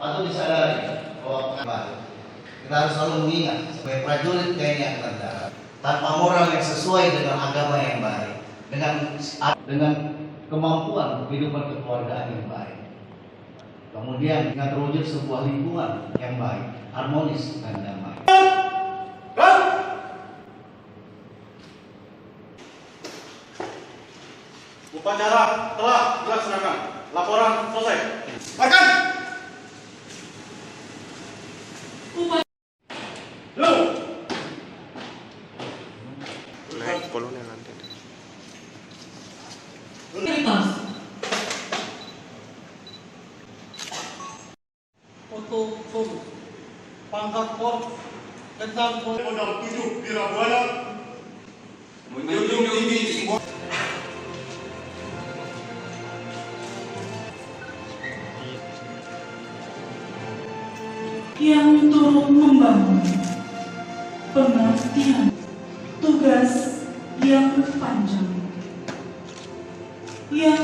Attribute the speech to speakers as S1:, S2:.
S1: Patut disadari bahwa kita harus selalu mengingat sebagai prajurit TNI Angkatan Darat, tanpa moral yang sesuai dengan agama yang baik, dengan kemampuan kehidupan kekeluargaan yang baik, kemudian dengan terwujud sebuah lingkungan yang baik, harmonis dan damai.
S2: Upacara telah dilaksanakan. Laporan selesai. Makan.
S3: Naik kolonel nanti.
S2: Foto pangkat korps tentang Kodam 7 Birabuaya menjunjung tinggi
S4: yang turut membangun pengertian tugas yang panjang yang